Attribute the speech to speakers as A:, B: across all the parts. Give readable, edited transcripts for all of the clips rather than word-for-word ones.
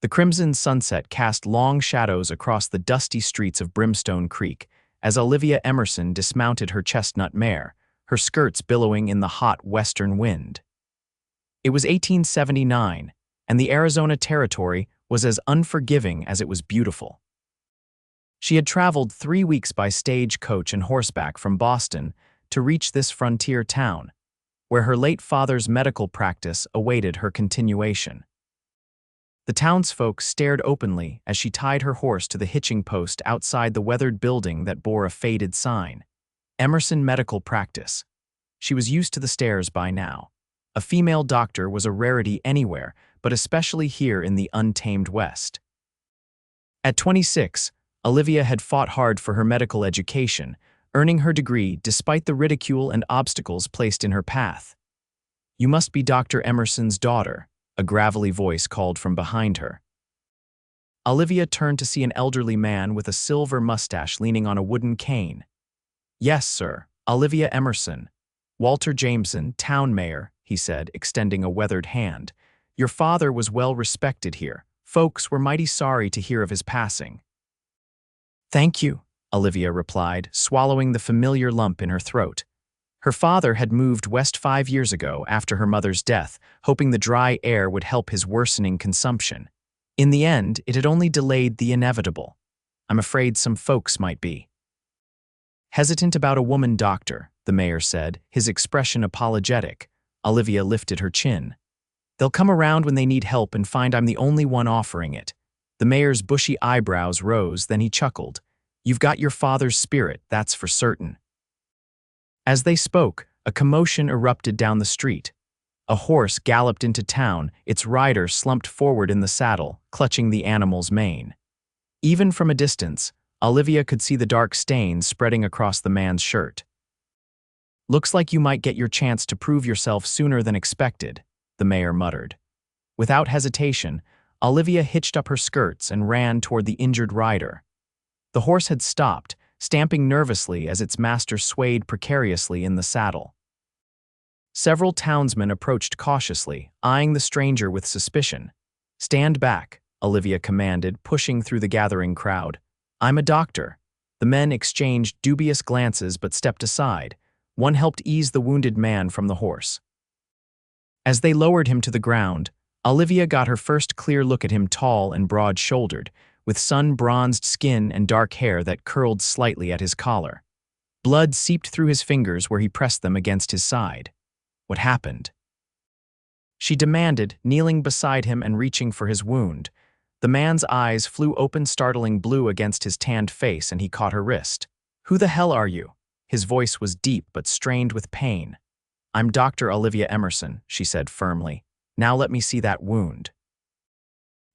A: The crimson sunset cast long shadows across the dusty streets of Brimstone Creek as Olivia Emerson dismounted her chestnut mare, her skirts billowing in the hot western wind. It was 1879, and the Arizona Territory was as unforgiving as it was beautiful. She had traveled 3 weeks by stagecoach and horseback from Boston to reach this frontier town, where her late father's medical practice awaited her continuation. The townsfolk stared openly as she tied her horse to the hitching post outside the weathered building that bore a faded sign, Emerson Medical Practice. She was used to the stares by now. A female doctor was a rarity anywhere, but especially here in the untamed West. At 26, Olivia had fought hard for her medical education, earning her degree despite the ridicule and obstacles placed in her path. "You must be Dr. Emerson's daughter," a gravelly voice called from behind her. Olivia turned to see an elderly man with a silver mustache leaning on a wooden cane. "Yes, sir, Olivia Emerson. Walter Jameson, town mayor," he said, extending a weathered hand. "Your father was well respected here. Folks were mighty sorry to hear of his passing." "Thank you," Olivia replied, swallowing the familiar lump in her throat. Her father had moved west 5 years ago after her mother's death, hoping the dry air would help his worsening consumption. In the end, it had only delayed the inevitable. "I'm afraid some folks might be hesitant about a woman doctor," the mayor said, his expression apologetic. Olivia lifted her chin. "They'll come around when they need help and find I'm the only one offering it." The mayor's bushy eyebrows rose, then he chuckled. "You've got your father's spirit, that's for certain." As they spoke, a commotion erupted down the street. A horse galloped into town, its rider slumped forward in the saddle, clutching the animal's mane. Even from a distance, Olivia could see the dark stains spreading across the man's shirt. "Looks like you might get your chance to prove yourself sooner than expected," the mayor muttered. Without hesitation, Olivia hitched up her skirts and ran toward the injured rider. The horse had stopped, stamping nervously as its master swayed precariously in the saddle. Several townsmen approached cautiously, eyeing the stranger with suspicion. "Stand back," Olivia commanded, pushing through the gathering crowd. "I'm a doctor." The men exchanged dubious glances but stepped aside. One helped ease the wounded man from the horse. As they lowered him to the ground, Olivia got her first clear look at him, tall and broad-shouldered, with sun-bronzed skin and dark hair that curled slightly at his collar. Blood seeped through his fingers where he pressed them against his side. "What happened?" she demanded, kneeling beside him and reaching for his wound. The man's eyes flew open, startling blue against his tanned face, and he caught her wrist. "Who the hell are you?" His voice was deep but strained with pain. "I'm Dr. Olivia Emerson," she said firmly. "Now let me see that wound."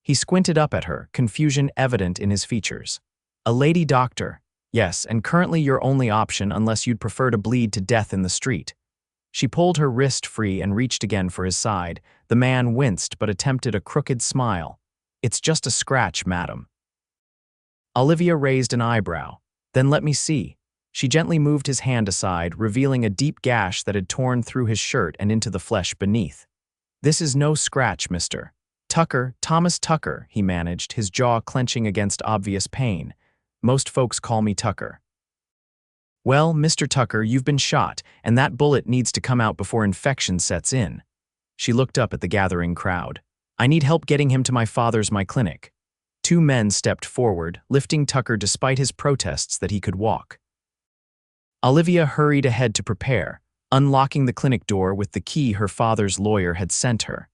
A: He squinted up at her, confusion evident in his features. "A lady doctor. Yes, and currently your only option unless you'd prefer to bleed to death in the street." She pulled her wrist free and reached again for his side. The man winced but attempted a crooked smile. "It's just a scratch, madam." Olivia raised an eyebrow. "Then let me see." She gently moved his hand aside, revealing a deep gash that had torn through his shirt and into the flesh beneath. "This is no scratch, Mr. Tucker, Thomas Tucker," he managed, his jaw clenching against obvious pain. "Most folks call me Tucker." "Well, Mr. Tucker, you've been shot, and that bullet needs to come out before infection sets in." She looked up at the gathering crowd. "I need help getting him to my clinic." 2 men stepped forward, lifting Tucker despite his protests that he could walk. Olivia hurried ahead to prepare, unlocking the clinic door with the key her father's lawyer had sent her.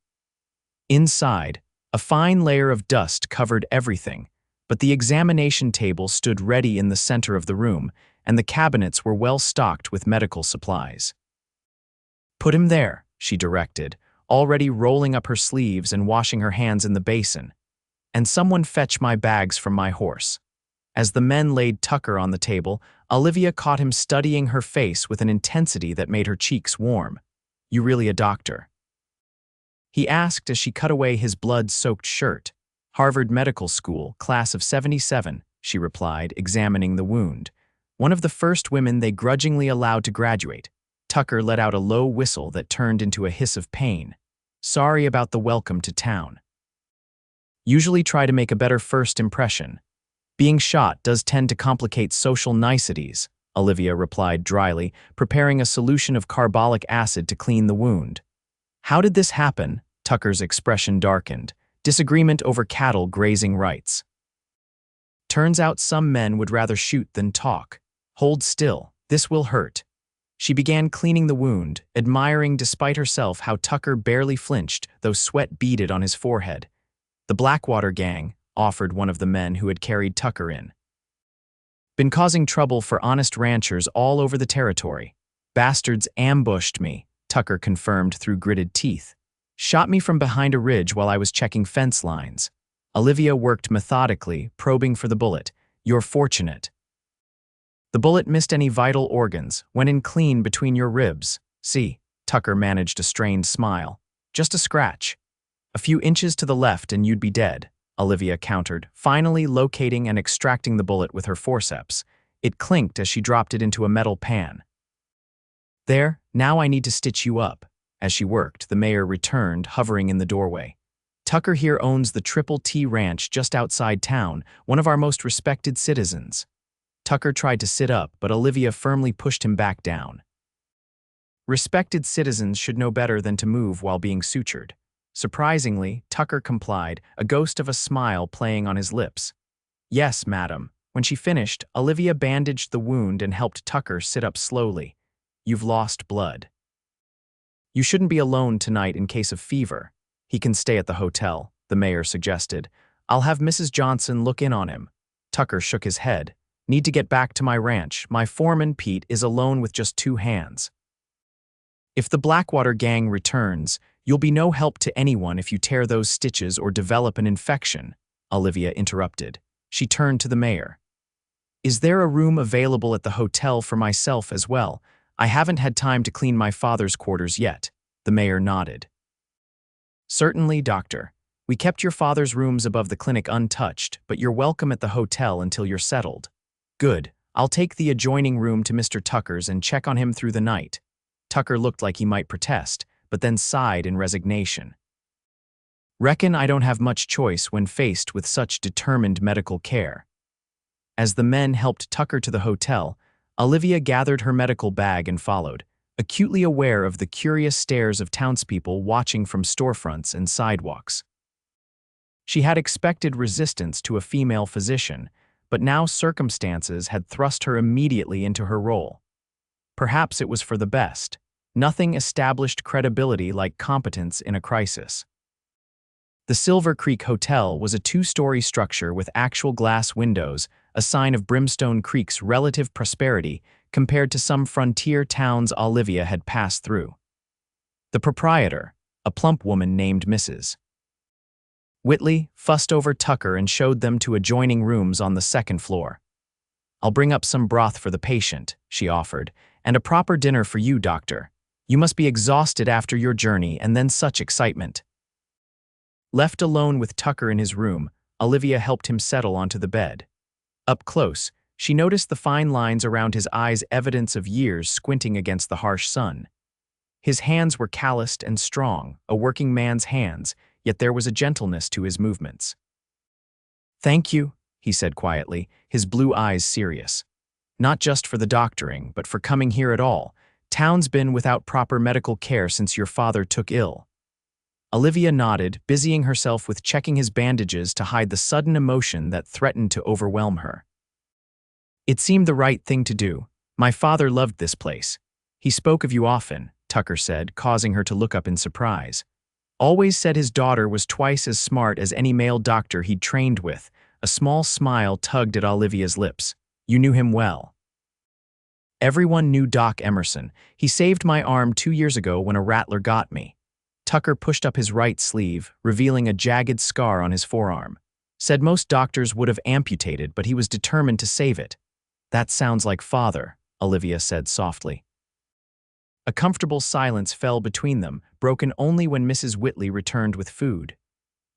A: Inside, a fine layer of dust covered everything, but the examination table stood ready in the center of the room, and the cabinets were well stocked with medical supplies. "Put him there," she directed, already rolling up her sleeves and washing her hands in the basin. "And someone fetch my bags from my horse." As the men laid Tucker on the table, Olivia caught him studying her face with an intensity that made her cheeks warm. "You really a doctor?" he asked as she cut away his blood-soaked shirt. "Harvard Medical School, class of '77, she replied, examining the wound. One of the first women they grudgingly allowed to graduate. Tucker let out a low whistle that turned into a hiss of pain. "Sorry about the welcome to town." Usually try to make a better first impression. Being shot does tend to complicate social niceties, Olivia replied dryly, preparing a solution of carbolic acid to clean the wound. How did this happen? Tucker's expression darkened. Disagreement over cattle grazing rights. Turns out some men would rather shoot than talk. Hold still, this will hurt. She began cleaning the wound, admiring despite herself how Tucker barely flinched, though sweat beaded on his forehead. The Blackwater gang, offered one of the men who had carried Tucker in. Been causing trouble for honest ranchers all over the territory. Bastards ambushed me, Tucker confirmed through gritted teeth. Shot me from behind a ridge while I was checking fence lines. Olivia worked methodically, probing for the bullet. You're fortunate. The bullet missed any vital organs, went in clean between your ribs. See, Tucker managed a strained smile. Just a scratch. A few inches to the left and you'd be dead, Olivia countered, finally locating and extracting the bullet with her forceps. It clinked as she dropped it into a metal pan. There, now I need to stitch you up. As she worked, the mayor returned, hovering in the doorway. Tucker here owns the Triple T Ranch just outside town, one of our most respected citizens. Tucker tried to sit up, but Olivia firmly pushed him back down. Respected citizens should know better than to move while being sutured. Surprisingly, Tucker complied, a ghost of a smile playing on his lips. Yes, madam. When she finished, Olivia bandaged the wound and helped Tucker sit up slowly. You've lost blood. You shouldn't be alone tonight in case of fever. He can stay at the hotel, the mayor suggested. I'll have Mrs. Johnson look in on him. Tucker shook his head. Need to get back to my ranch. My foreman, Pete, is alone with just 2 hands. If the Blackwater gang returns, you'll be no help to anyone if you tear those stitches or develop an infection, Olivia interrupted. She turned to the mayor. Is there a room available at the hotel for myself as well? I haven't had time to clean my father's quarters yet. The mayor nodded. Certainly, doctor. We kept your father's rooms above the clinic untouched, but you're welcome at the hotel until you're settled. Good. I'll take the adjoining room to Mr. Tucker's and check on him through the night. Tucker looked like he might protest, but then sighed in resignation. Reckon I don't have much choice when faced with such determined medical care. As the men helped Tucker to the hotel, Olivia gathered her medical bag and followed, acutely aware of the curious stares of townspeople watching from storefronts and sidewalks. She had expected resistance to a female physician, but now circumstances had thrust her immediately into her role. Perhaps it was for the best. Nothing established credibility like competence in a crisis. The Silver Creek Hotel was a 2-story structure with actual glass windows, a sign of Brimstone Creek's relative prosperity compared to some frontier towns Olivia had passed through. The proprietor, a plump woman named Mrs. Whitley, fussed over Tucker and showed them to adjoining rooms on the 2nd floor. I'll bring up some broth for the patient, she offered, and a proper dinner for you, doctor. You must be exhausted after your journey and then such excitement. Left alone with Tucker in his room, Olivia helped him settle onto the bed. Up close, she noticed the fine lines around his eyes, evidence of years squinting against the harsh sun. His hands were calloused and strong, a working man's hands, yet there was a gentleness to his movements. Thank you, he said quietly, his blue eyes serious. Not just for the doctoring, but for coming here at all. Town's been without proper medical care since your father took ill. Olivia nodded, busying herself with checking his bandages to hide the sudden emotion that threatened to overwhelm her. It seemed the right thing to do. My father loved this place. He spoke of you often, Tucker said, causing her to look up in surprise. Always said his daughter was twice as smart as any male doctor he'd trained with. A small smile tugged at Olivia's lips. You knew him well. Everyone knew Doc Emerson. He saved my arm 2 years ago when a rattler got me. Tucker pushed up his right sleeve, revealing a jagged scar on his forearm. Said most doctors would have amputated, but he was determined to save it. That sounds like father, Olivia said softly. A comfortable silence fell between them, broken only when Mrs. Whitley returned with food.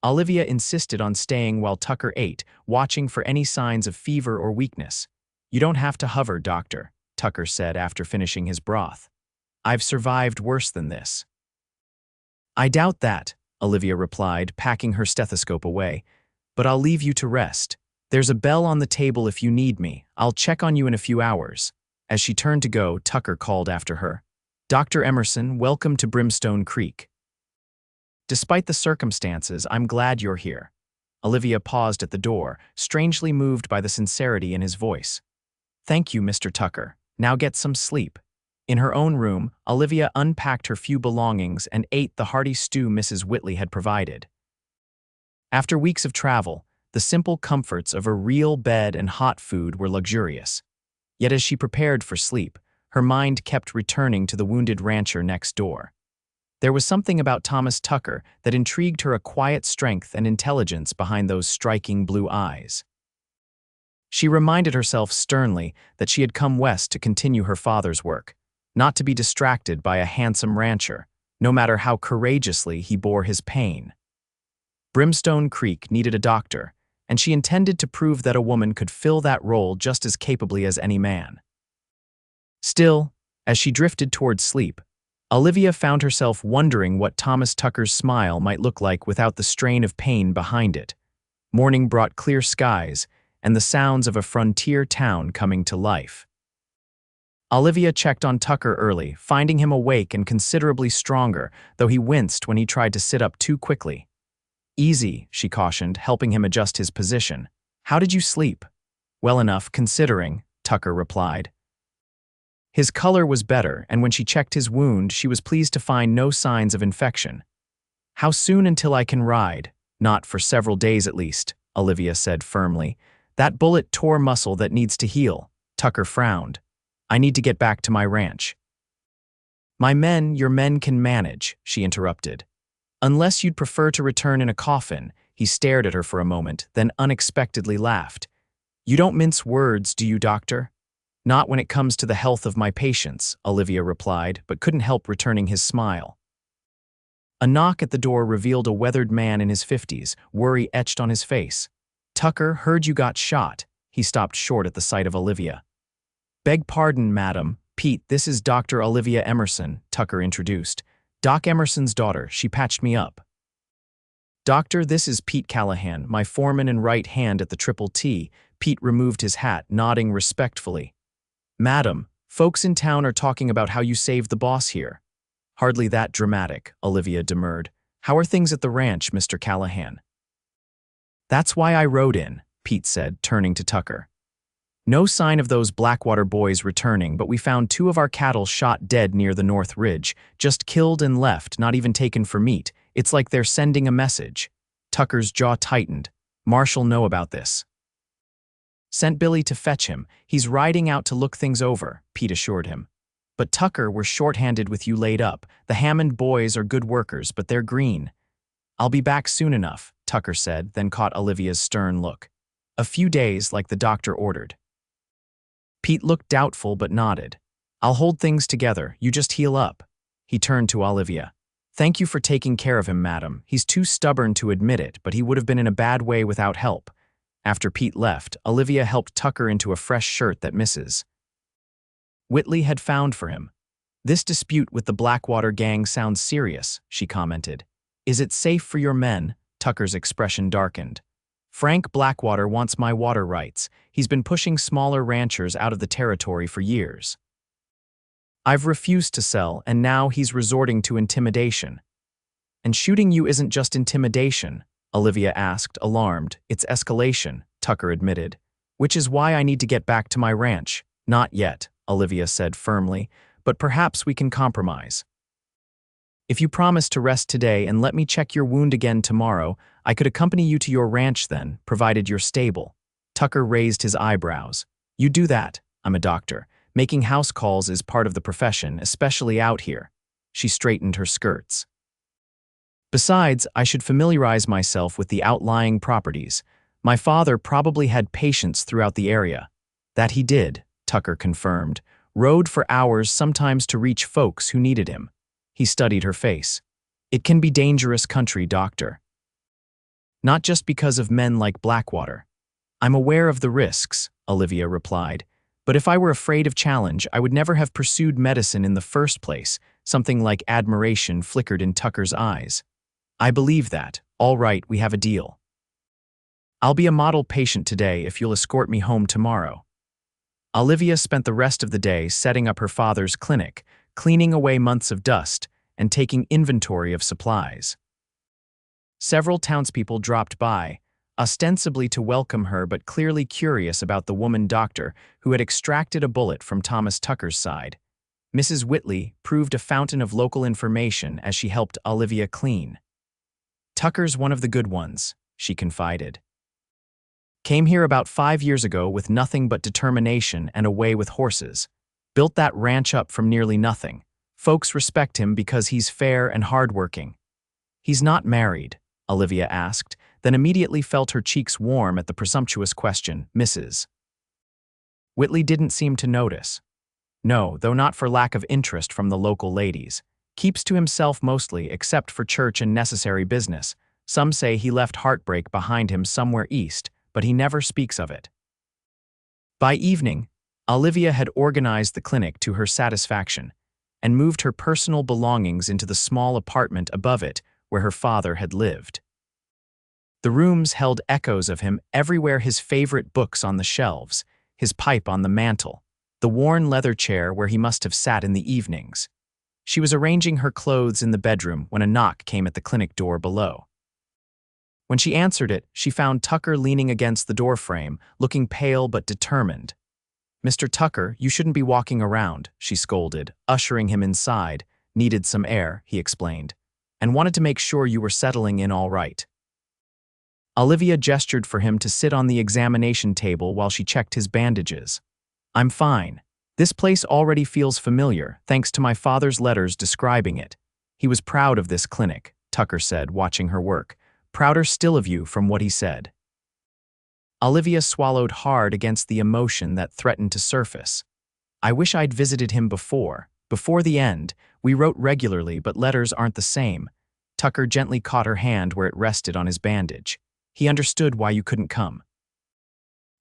A: Olivia insisted on staying while Tucker ate, watching for any signs of fever or weakness. You don't have to hover, doctor, Tucker said after finishing his broth. I've survived worse than this. I doubt that, Olivia replied, packing her stethoscope away. but I'll leave you to rest. There's a bell on the table if you need me. I'll check on you in a few hours." As she turned to go, Tucker called after her. "Dr. Emerson, welcome to Brimstone Creek. Despite the circumstances, I'm glad you're here." Olivia paused at the door, strangely moved by the sincerity in his voice. "Thank you, Mr. Tucker. Now get some sleep." In her own room, Olivia unpacked her few belongings and ate the hearty stew Mrs. Whitley had provided. After weeks of travel, the simple comforts of a real bed and hot food were luxurious. Yet as she prepared for sleep, her mind kept returning to the wounded rancher next door. There was something about Thomas Tucker that intrigued her, a quiet strength and intelligence behind those striking blue eyes. She reminded herself sternly that she had come west to continue her father's work, not to be distracted by a handsome rancher, no matter how courageously he bore his pain. Brimstone Creek needed a doctor, and she intended to prove that a woman could fill that role just as capably as any man. Still, as she drifted towards sleep, Olivia found herself wondering what Thomas Tucker's smile might look like without the strain of pain behind it. Morning brought clear skies and the sounds of a frontier town coming to life. Olivia checked on Tucker early, finding him awake and considerably stronger, though he winced when he tried to sit up too quickly. "Easy," she cautioned, helping him adjust his position. "How did you sleep?" "Well enough, considering," Tucker replied. His color was better, and when she checked his wound, she was pleased to find no signs of infection. "How soon until I can ride?" "Not for several days at least," Olivia said firmly. "That bullet tore muscle that needs to heal." Tucker frowned. "I need to get back to my ranch." Your men can manage," she interrupted. "Unless you'd prefer to return in a coffin." He stared at her for a moment, then unexpectedly laughed. "You don't mince words, do you, doctor?" "Not when it comes to the health of my patients," Olivia replied, but couldn't help returning his smile. A knock at the door revealed a weathered man in his 50s, worry etched on his face. "Tucker, heard you got shot." He stopped short at the sight of Olivia. "Beg pardon, madam. Pete, this is Dr. Olivia Emerson," Tucker introduced. "Doc Emerson's daughter. She patched me up." "Doctor, this is Pete Callahan, my foreman and right hand at the Triple T." Pete removed his hat, nodding respectfully. "Madam, folks in town are talking about how you saved the boss here." "Hardly that dramatic," Olivia demurred. "How are things at the ranch, Mr. Callahan?" "That's why I rode in," Pete said, turning to Tucker. "No sign of those Blackwater boys returning, but we found 2 of our cattle shot dead near the North Ridge, just killed and left, not even taken for meat. It's like they're sending a message." Tucker's jaw tightened. "Marshall know about this." "Sent Billy to fetch him. He's riding out to look things over," Pete assured him. "But Tucker, we're short-handed with you laid up. The Hammond boys are good workers, but they're green." "I'll be back soon enough," Tucker said, then caught Olivia's stern look. "A few days, like the doctor ordered." Pete looked doubtful but nodded. "I'll hold things together, you just heal up." He turned to Olivia. "Thank you for taking care of him, madam. He's too stubborn to admit it, but he would have been in a bad way without help." After Pete left, Olivia helped Tucker into a fresh shirt that Mrs. Whitley had found for him. "This dispute with the Blackwater gang sounds serious," she commented. "Is it safe for your men?" Tucker's expression darkened. "Frank Blackwater wants my water rights. He's been pushing smaller ranchers out of the territory for years. I've refused to sell, and now he's resorting to intimidation." "And shooting you isn't just intimidation?" Olivia asked, alarmed. "It's escalation," Tucker admitted. "Which is why I need to get back to my ranch." "Not yet," Olivia said firmly, "but perhaps we can compromise. If you promise to rest today and let me check your wound again tomorrow, I could accompany you to your ranch then, provided you're stable." Tucker raised his eyebrows. "You do that. I'm a doctor. Making house calls is part of the profession, especially out here." She straightened her skirts. "Besides, I should familiarize myself with the outlying properties. My father probably had patients throughout the area." "That he did," Tucker confirmed. "Rode for hours, sometimes to reach folks who needed him." He studied her face. "It can be dangerous country, doctor." "Not just because of men like Blackwater." "I'm aware of the risks," Olivia replied. "But if I were afraid of challenge, I would never have pursued medicine in the first place." Something like admiration flickered in Tucker's eyes. "I believe that. All right, we have a deal." I'll be a model patient today if you'll escort me home tomorrow. Olivia spent the rest of the day setting up her father's clinic, cleaning away months of dust, and taking inventory of supplies. Several townspeople dropped by, ostensibly to welcome her but clearly curious about the woman doctor who had extracted a bullet from Thomas Tucker's side. Mrs. Whitley proved a fountain of local information as she helped Olivia clean. "Tucker's one of the good ones," she confided. "Came here about 5 years ago with nothing but determination and a way with horses. Built that ranch up from nearly nothing. Folks respect him because he's fair and hardworking." "He's not married?" Olivia asked, then immediately felt her cheeks warm at the presumptuous question, "Mrs." Whitley didn't seem to notice. "No, though not for lack of interest from the local ladies. Keeps to himself mostly, except for church and necessary business. Some say he left heartbreak behind him somewhere east, but he never speaks of it." By evening, Olivia had organized the clinic to her satisfaction and moved her personal belongings into the small apartment above it where her father had lived. The rooms held echoes of him everywhere, his favorite books on the shelves, his pipe on the mantel, the worn leather chair where he must have sat in the evenings. She was arranging her clothes in the bedroom when a knock came at the clinic door below. When she answered it, she found Tucker leaning against the doorframe, looking pale but determined. "Mr. Tucker, you shouldn't be walking around," she scolded, ushering him inside. "Needed some air," he explained, "and wanted to make sure you were settling in all right." Olivia gestured for him to sit on the examination table while she checked his bandages. "I'm fine. This place already feels familiar, thanks to my father's letters describing it. He was proud of this clinic," Tucker said, watching her work. "Prouder still of you from what he said." Olivia swallowed hard against the emotion that threatened to surface. "I wish I'd visited him before the end. We wrote regularly, but letters aren't the same." Tucker gently caught her hand where it rested on his bandage. "He understood why you couldn't come.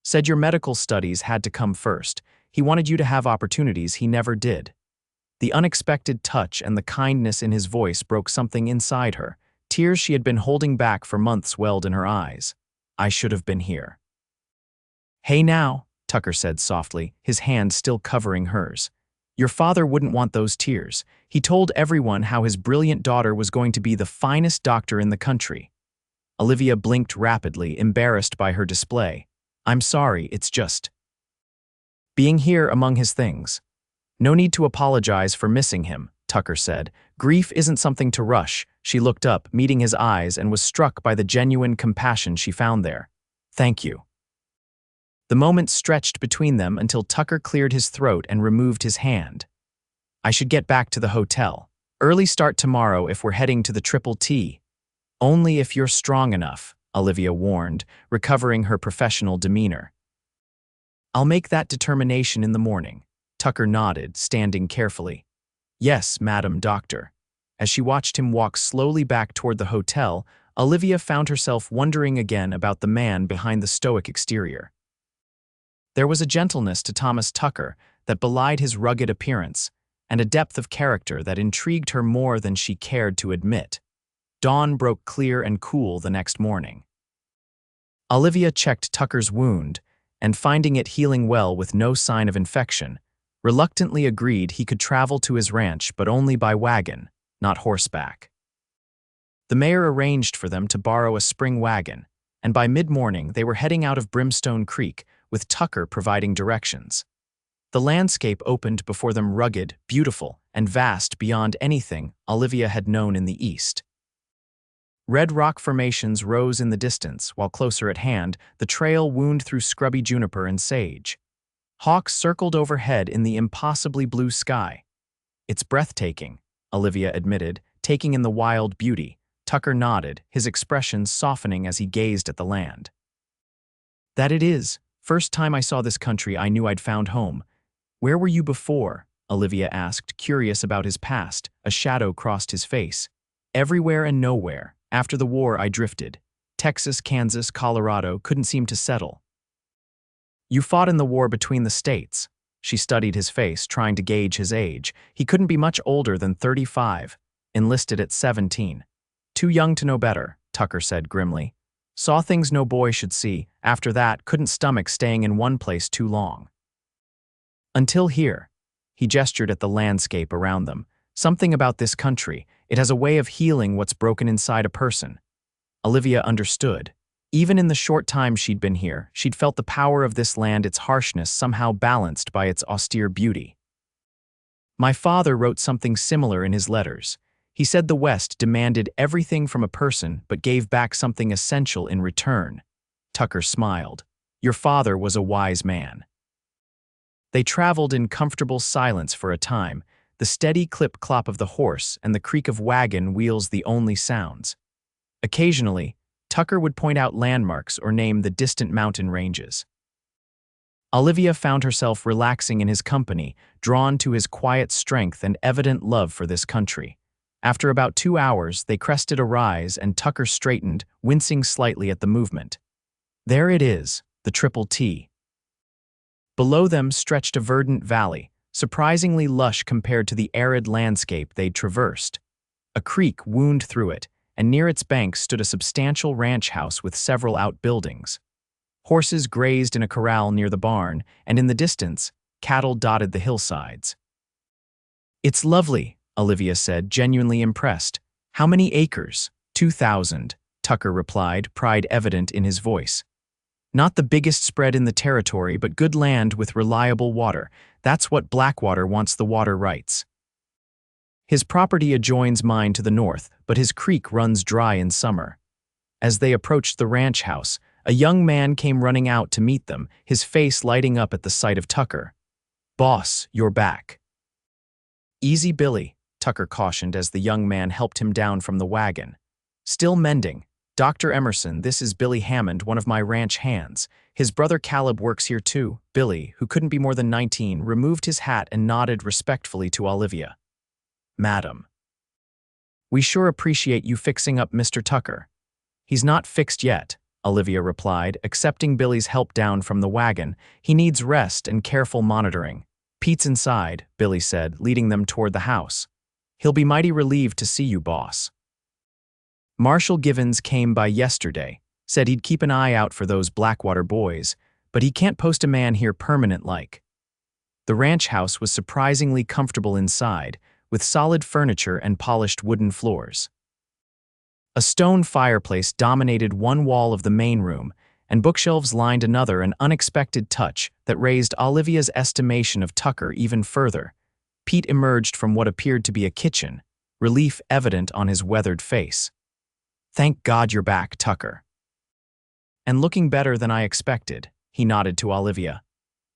A: Said your medical studies had to come first. He wanted you to have opportunities he never did." The unexpected touch and the kindness in his voice broke something inside her. Tears she had been holding back for months welled in her eyes. "I should have been here." "Hey now," Tucker said softly, his hand still covering hers. "Your father wouldn't want those tears. He told everyone how his brilliant daughter was going to be the finest doctor in the country." Olivia blinked rapidly, embarrassed by her display. "I'm sorry, it's just being here among his things." "No need to apologize for missing him," Tucker said. "Grief isn't something to rush." She looked up, meeting his eyes, and was struck by the genuine compassion she found there. "Thank you." The moment stretched between them until Tucker cleared his throat and removed his hand. "I should get back to the hotel. Early start tomorrow if we're heading to the Triple T." "Only if you're strong enough," Olivia warned, recovering her professional demeanor. "I'll make that determination in the morning." Tucker nodded, standing carefully. "Yes, Madam Doctor." As she watched him walk slowly back toward the hotel, Olivia found herself wondering again about the man behind the stoic exterior. There was a gentleness to Thomas Tucker that belied his rugged appearance, and a depth of character that intrigued her more than she cared to admit. Dawn broke clear and cool the next morning. Olivia checked Tucker's wound, and finding it healing well with no sign of infection, reluctantly agreed he could travel to his ranch but only by wagon, not horseback. The mayor arranged for them to borrow a spring wagon, and by mid-morning they were heading out of Brimstone Creek, with Tucker providing directions. The landscape opened before them rugged, beautiful, and vast beyond anything Olivia had known in the East. Red rock formations rose in the distance, while closer at hand, the trail wound through scrubby juniper and sage. Hawks circled overhead in the impossibly blue sky. "It's breathtaking," Olivia admitted, taking in the wild beauty. Tucker nodded, his expression softening as he gazed at the land. "That it is. First time I saw this country, I knew I'd found home." "Where were you before?" Olivia asked, curious about his past. A shadow crossed his face. "Everywhere and nowhere. After the war, I drifted. Texas, Kansas, Colorado, couldn't seem to settle." "You fought in the war between the states." She studied his face, trying to gauge his age. He couldn't be much older than 35. Enlisted at 17. "Too young to know better," Tucker said grimly. Saw things no boy should see. After that, couldn't stomach staying in one place too long. Until here. He gestured at the landscape around them. Something about this country. It has a way of healing what's broken inside a person. Olivia understood. Even in the short time she'd been here, she'd felt the power of this land, its harshness somehow balanced by its austere beauty. My father wrote something similar in his letters. He said the West demanded everything from a person but gave back something essential in return. Tucker smiled. Your father was a wise man. They traveled in comfortable silence for a time, the steady clip-clop of the horse and the creak of wagon wheels the only sounds. Occasionally, Tucker would point out landmarks or name the distant mountain ranges. Olivia found herself relaxing in his company, drawn to his quiet strength and evident love for this country. After about 2 hours, they crested a rise and Tucker straightened, wincing slightly at the movement. There it is, the Triple T. Below them stretched a verdant valley, surprisingly lush compared to the arid landscape they'd traversed. A creek wound through it, and near its banks stood a substantial ranch house with several outbuildings. Horses grazed in a corral near the barn, and in the distance, cattle dotted the hillsides. It's lovely, Olivia said, genuinely impressed. How many acres? 2,000, Tucker replied, pride evident in his voice. Not the biggest spread in the territory, but good land with reliable water. That's what Blackwater wants the water rights. His property adjoins mine to the north, but his creek runs dry in summer. As they approached the ranch house, a young man came running out to meet them, his face lighting up at the sight of Tucker. Boss, you're back. Easy, Billy, Tucker cautioned as the young man helped him down from the wagon. Still mending. Dr. Emerson, this is Billy Hammond, one of my ranch hands. His brother Caleb works here too. Billy, who couldn't be more than 19, removed his hat and nodded respectfully to Olivia. Madam. We sure appreciate you fixing up Mr. Tucker. He's not fixed yet, Olivia replied, accepting Billy's help down from the wagon. He needs rest and careful monitoring. Pete's inside, Billy said, leading them toward the house. He'll be mighty relieved to see you, boss. Marshal Givens came by yesterday, said he'd keep an eye out for those Blackwater boys, but he can't post a man here permanent-like. The ranch house was surprisingly comfortable inside, with solid furniture and polished wooden floors. A stone fireplace dominated one wall of the main room, and bookshelves lined another, an unexpected touch that raised Olivia's estimation of Tucker even further. Pete emerged from what appeared to be a kitchen, relief evident on his weathered face. Thank God you're back, Tucker. And looking better than I expected, he nodded to Olivia.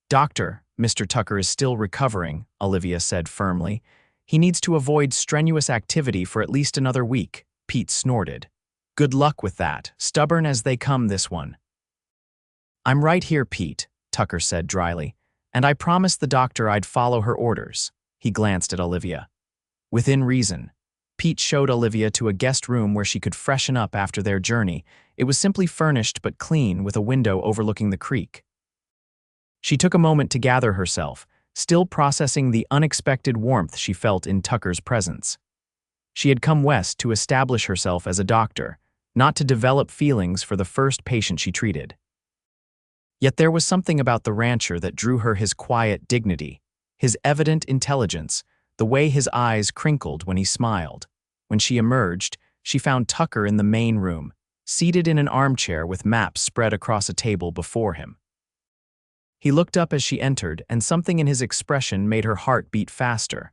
A: Doctor, Mr. Tucker is still recovering, Olivia said firmly. He needs to avoid strenuous activity for at least another week, Pete snorted. Good luck with that, stubborn as they come this one. I'm right here, Pete, Tucker said dryly, and I promised the doctor I'd follow her orders. He glanced at Olivia. Within reason. Pete showed Olivia to a guest room where she could freshen up after their journey. It was simply furnished but clean, with a window overlooking the creek. She took a moment to gather herself, still processing the unexpected warmth she felt in Tucker's presence. She had come west to establish herself as a doctor, not to develop feelings for the first patient she treated. Yet there was something about the rancher that drew her: his quiet dignity, his evident intelligence, the way his eyes crinkled when he smiled. When she emerged, she found Tucker in the main room, seated in an armchair with maps spread across a table before him. He looked up as she entered, and something in his expression made her heart beat faster.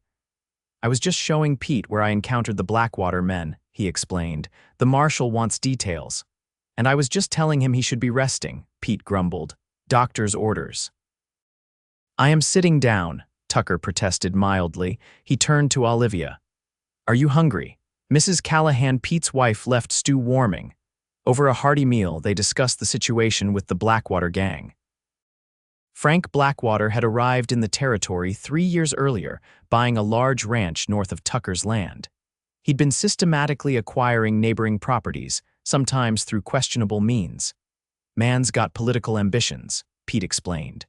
A: I was just showing Pete where I encountered the Blackwater men, he explained. The marshal wants details. And I was just telling him he should be resting, Pete grumbled. Doctor's orders. I am sitting down, Tucker protested mildly. He turned to Olivia. Are you hungry? Mrs. Callahan, Pete's wife, left stew warming. Over a hearty meal, they discussed the situation with the Blackwater gang. Frank Blackwater had arrived in the territory 3 years earlier, buying a large ranch north of Tucker's land. He'd been systematically acquiring neighboring properties, sometimes through questionable means. Man's got political ambitions, Pete explained.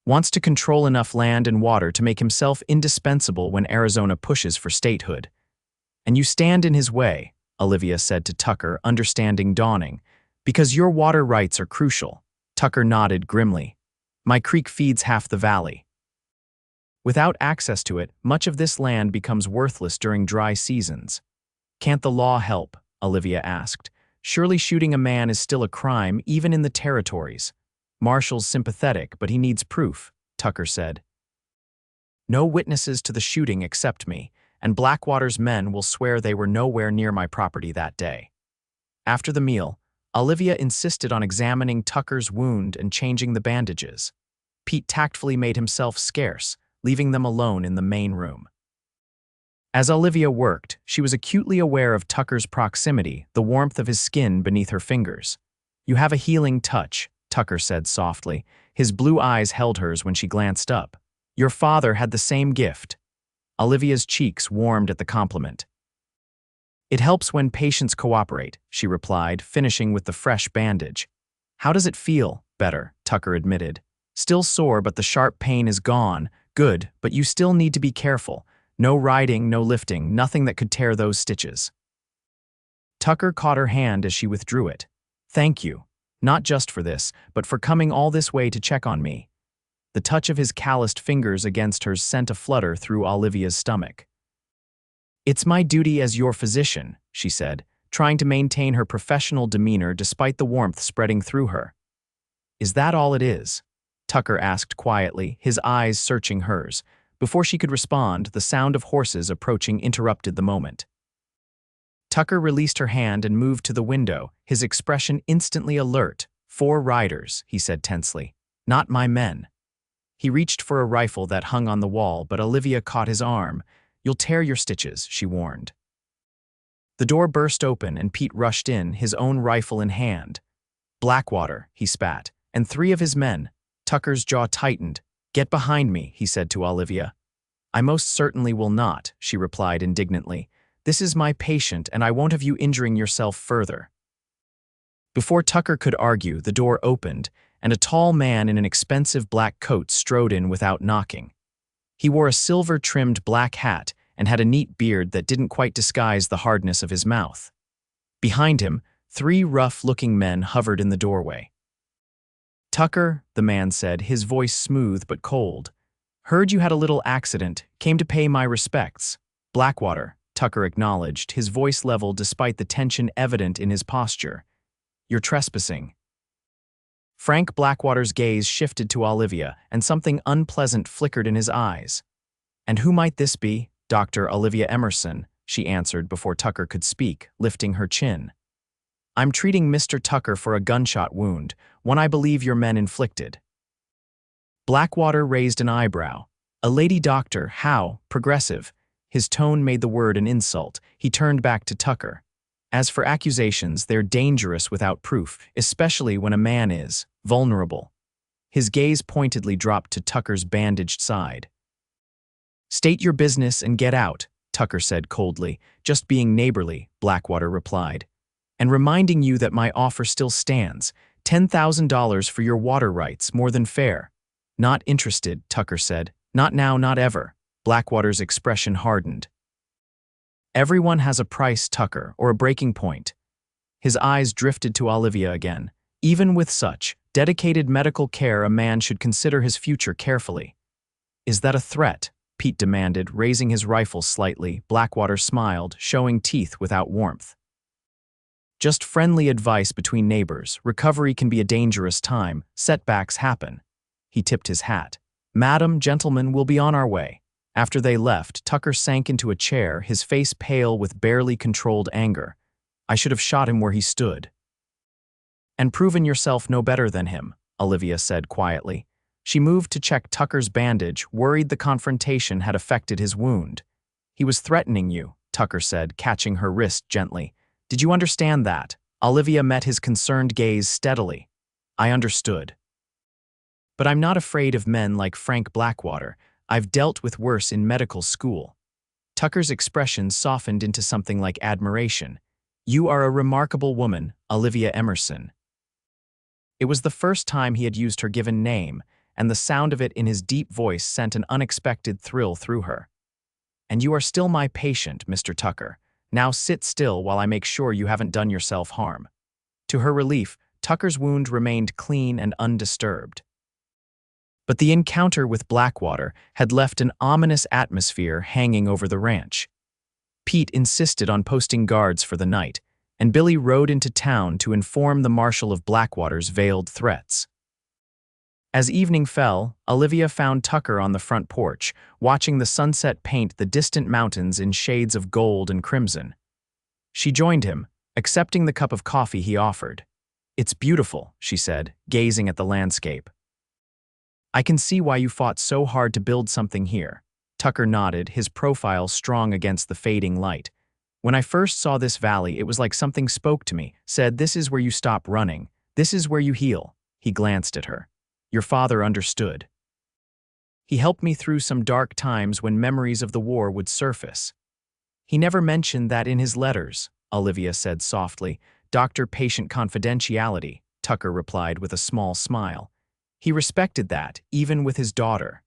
A: Wants to control enough land and water to make himself indispensable when Arizona pushes for statehood. And you stand in his way, Olivia said to Tucker, understanding dawning. Because your water rights are crucial, Tucker nodded grimly. My creek feeds half the valley. Without access to it, much of this land becomes worthless during dry seasons. Can't the law help? Olivia asked. Surely shooting a man is still a crime, even in the territories. Marshall's sympathetic, but he needs proof, Tucker said. No witnesses to the shooting except me, and Blackwater's men will swear they were nowhere near my property that day. After the meal, Olivia insisted on examining Tucker's wound and changing the bandages. Pete tactfully made himself scarce, leaving them alone in the main room. As Olivia worked, she was acutely aware of Tucker's proximity, the warmth of his skin beneath her fingers. You have a healing touch, Tucker said softly. His blue eyes held hers when she glanced up. Your father had the same gift. Olivia's cheeks warmed at the compliment. It helps when patients cooperate, she replied, finishing with the fresh bandage. How does it feel? Better, Tucker admitted. Still sore, but the sharp pain is gone. Good, but you still need to be careful. No riding, no lifting, nothing that could tear those stitches. Tucker caught her hand as she withdrew it. Thank you. Not just for this, but for coming all this way to check on me. The touch of his calloused fingers against hers sent a flutter through Olivia's stomach. It's my duty as your physician, she said, trying to maintain her professional demeanor despite the warmth spreading through her. Is that all it is? Tucker asked quietly, his eyes searching hers. Before she could respond, the sound of horses approaching interrupted the moment. Tucker released her hand and moved to the window, his expression instantly alert. 4 riders, he said tensely. Not my men. He reached for a rifle that hung on the wall, but Olivia caught his arm. You'll tear your stitches, she warned. The door burst open and Pete rushed in, his own rifle in hand. Blackwater, he spat, and 3 of his men. Tucker's jaw tightened. Get behind me, he said to Olivia. I most certainly will not, she replied indignantly. This is my patient, and I won't have you injuring yourself further. Before Tucker could argue, the door opened, and a tall man in an expensive black coat strode in without knocking. He wore a silver-trimmed black hat and had a neat beard that didn't quite disguise the hardness of his mouth. Behind him, 3 rough-looking men hovered in the doorway. Tucker, the man said, his voice smooth but cold. Heard you had a little accident, came to pay my respects. Blackwater, Tucker acknowledged, his voice level despite the tension evident in his posture. You're trespassing. Frank Blackwater's gaze shifted to Olivia, and something unpleasant flickered in his eyes. And who might this be? Dr. Olivia Emerson, she answered before Tucker could speak, lifting her chin. I'm treating Mr. Tucker for a gunshot wound, one I believe your men inflicted. Blackwater raised an eyebrow. A lady doctor, how? Progressive. His tone made the word an insult. He turned back to Tucker. As for accusations, they're dangerous without proof, especially when a man is vulnerable. His gaze pointedly dropped to Tucker's bandaged side. State your business and get out, Tucker said coldly. Just being neighborly, Blackwater replied. And reminding you that my offer still stands. $10,000 for your water rights, more than fair. Not interested, Tucker said. Not now, not ever. Blackwater's expression hardened. Everyone has a price, Tucker, or a breaking point. His eyes drifted to Olivia again. Even with such dedicated medical care, a man should consider his future carefully. Is that a threat? Pete demanded, raising his rifle slightly. Blackwater smiled, showing teeth without warmth. Just friendly advice between neighbors. Recovery can be a dangerous time. Setbacks happen. He tipped his hat. Madam, gentlemen, we'll be on our way. After they left, Tucker sank into a chair, his face pale with barely controlled anger. I should have shot him where he stood. And proven yourself no better than him, Olivia said quietly. She moved to check Tucker's bandage, worried the confrontation had affected his wound. He was threatening you, Tucker said, catching her wrist gently. Did you understand that? Olivia met his concerned gaze steadily. I understood. But I'm not afraid of men like Frank Blackwater. I've dealt with worse in medical school. Tucker's expression softened into something like admiration. You are a remarkable woman, Olivia Emerson. It was the first time he had used her given name, and the sound of it in his deep voice sent an unexpected thrill through her. And you are still my patient, Mr. Tucker. Now sit still while I make sure you haven't done yourself harm. To her relief, Tucker's wound remained clean and undisturbed. But the encounter with Blackwater had left an ominous atmosphere hanging over the ranch. Pete insisted on posting guards for the night, and Billy rode into town to inform the marshal of Blackwater's veiled threats. As evening fell, Olivia found Tucker on the front porch, watching the sunset paint the distant mountains in shades of gold and crimson. She joined him, accepting the cup of coffee he offered. "It's beautiful," she said, gazing at the landscape. "I can see why you fought so hard to build something here." Tucker nodded, his profile strong against the fading light. "When I first saw this valley, it was like something spoke to me, said, 'This is where you stop running. This is where you heal.'" He glanced at her. "Your father understood. He helped me through some dark times when memories of the war would surface." "He never mentioned that in his letters," Olivia said softly. "Doctor-patient confidentiality," Tucker replied with a small smile. "He respected that, even with his daughter."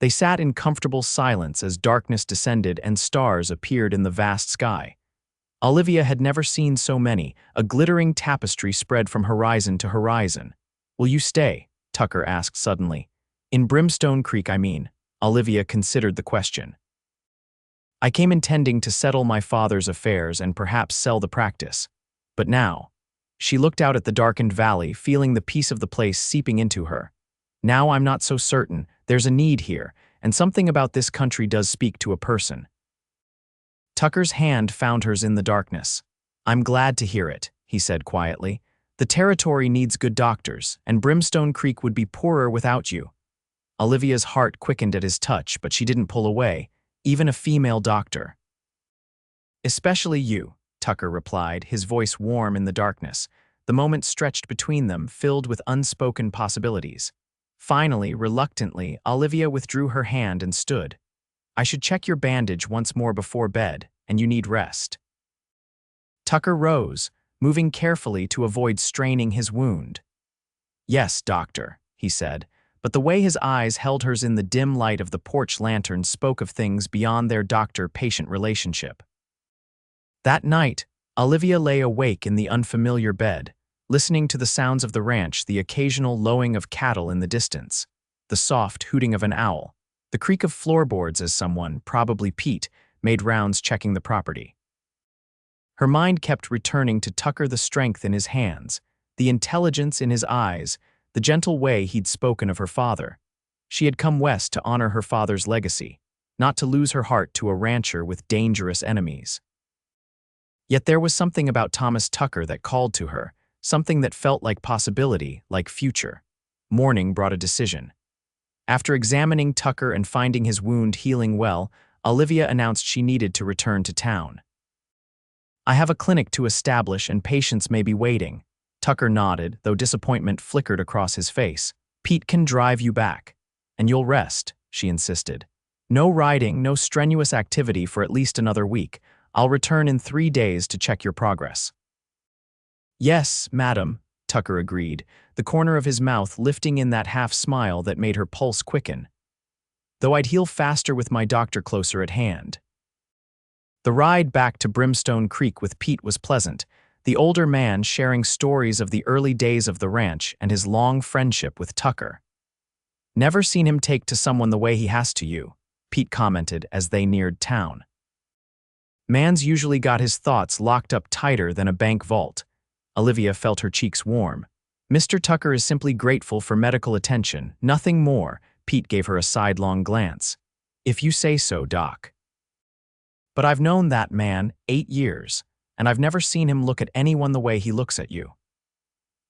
A: They sat in comfortable silence as darkness descended and stars appeared in the vast sky. Olivia had never seen so many, a glittering tapestry spread from horizon to horizon. "Will you stay?" Tucker asked suddenly. "In Brimstone Creek, I mean." Olivia considered the question. "I came intending to settle my father's affairs and perhaps sell the practice. But now—" She looked out at the darkened valley, feeling the peace of the place seeping into her. "Now I'm not so certain. There's a need here, and something about this country does speak to a person." Tucker's hand found hers in the darkness. "I'm glad to hear it," he said quietly. "The territory needs good doctors, and Brimstone Creek would be poorer without you." Olivia's heart quickened at his touch, but she didn't pull away, even a female doctor. "Especially you," Tucker replied, his voice warm in the darkness. The moment stretched between them, filled with unspoken possibilities. Finally, reluctantly, Olivia withdrew her hand and stood. "I should check your bandage once more before bed, and you need rest." Tucker rose, moving carefully to avoid straining his wound. "Yes, doctor," he said, but the way his eyes held hers in the dim light of the porch lantern spoke of things beyond their doctor-patient relationship. That night, Olivia lay awake in the unfamiliar bed, listening to the sounds of the ranch, the occasional lowing of cattle in the distance, the soft hooting of an owl, the creak of floorboards as someone, probably Pete, made rounds checking the property. Her mind kept returning to Tucker, the strength in his hands, the intelligence in his eyes, the gentle way he'd spoken of her father. She had come west to honor her father's legacy, not to lose her heart to a rancher with dangerous enemies. Yet there was something about Thomas Tucker that called to her, something that felt like possibility, like future. Morning brought a decision. After examining Tucker and finding his wound healing well, Olivia announced she needed to return to town. "I have a clinic to establish and patients may be waiting." Tucker nodded, though disappointment flickered across his face. "Pete can drive you back. And you'll rest," she insisted. "No riding, no strenuous activity for at least another week. I'll return in 3 days to check your progress." "Yes, madam," Tucker agreed, the corner of his mouth lifting in that half-smile that made her pulse quicken. "Though I'd heal faster with my doctor closer at hand." The ride back to Brimstone Creek with Pete was pleasant, the older man sharing stories of the early days of the ranch and his long friendship with Tucker. "Never seen him take to someone the way he has to you," Pete commented as they neared town. "Man's usually got his thoughts locked up tighter than a bank vault." Olivia felt her cheeks warm. "Mr. Tucker is simply grateful for medical attention, nothing more." Pete gave her a sidelong glance. "If you say so, Doc." "But I've known that man 8 years, and I've never seen him look at anyone the way he looks at you."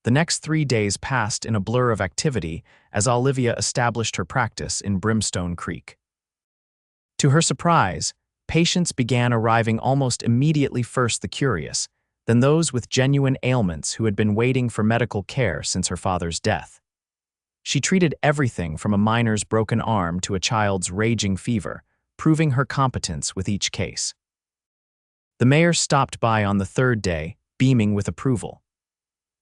A: The next 3 days passed in a blur of activity as Olivia established her practice in Brimstone Creek. To her surprise, patients began arriving almost immediately, first the curious, then those with genuine ailments who had been waiting for medical care since her father's death. She treated everything from a miner's broken arm to a child's raging fever, proving her competence with each case. The mayor stopped by on the 3rd day, beaming with approval.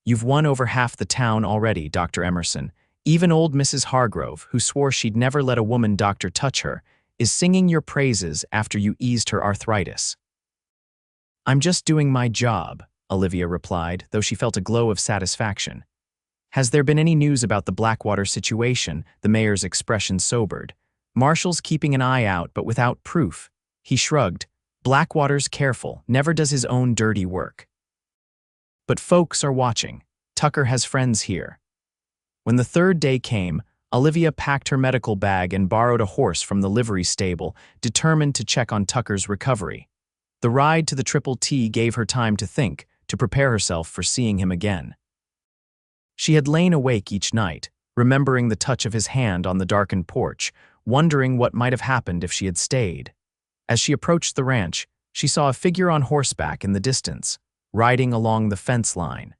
A: "You've won over half the town already, Dr. Emerson. Even old Mrs. Hargrove, who swore she'd never let a woman doctor touch her, is singing your praises after you eased her arthritis." "I'm just doing my job," Olivia replied, though she felt a glow of satisfaction. Has there been any news about the Blackwater situation? The mayor's expression sobered. Marshall's keeping an eye out, but without proof. He shrugged. Blackwater's careful, never does his own dirty work. But folks are watching. Tucker has friends here. When the third day came, Olivia packed her medical bag and borrowed a horse from the livery stable, determined to check on Tucker's recovery. The ride to the Triple T gave her time to think, to prepare herself for seeing him again. She had lain awake each night, remembering the touch of his hand on the darkened porch, wondering what might have happened if she had stayed. As she approached the ranch, she saw a figure on horseback in the distance, riding along the fence line.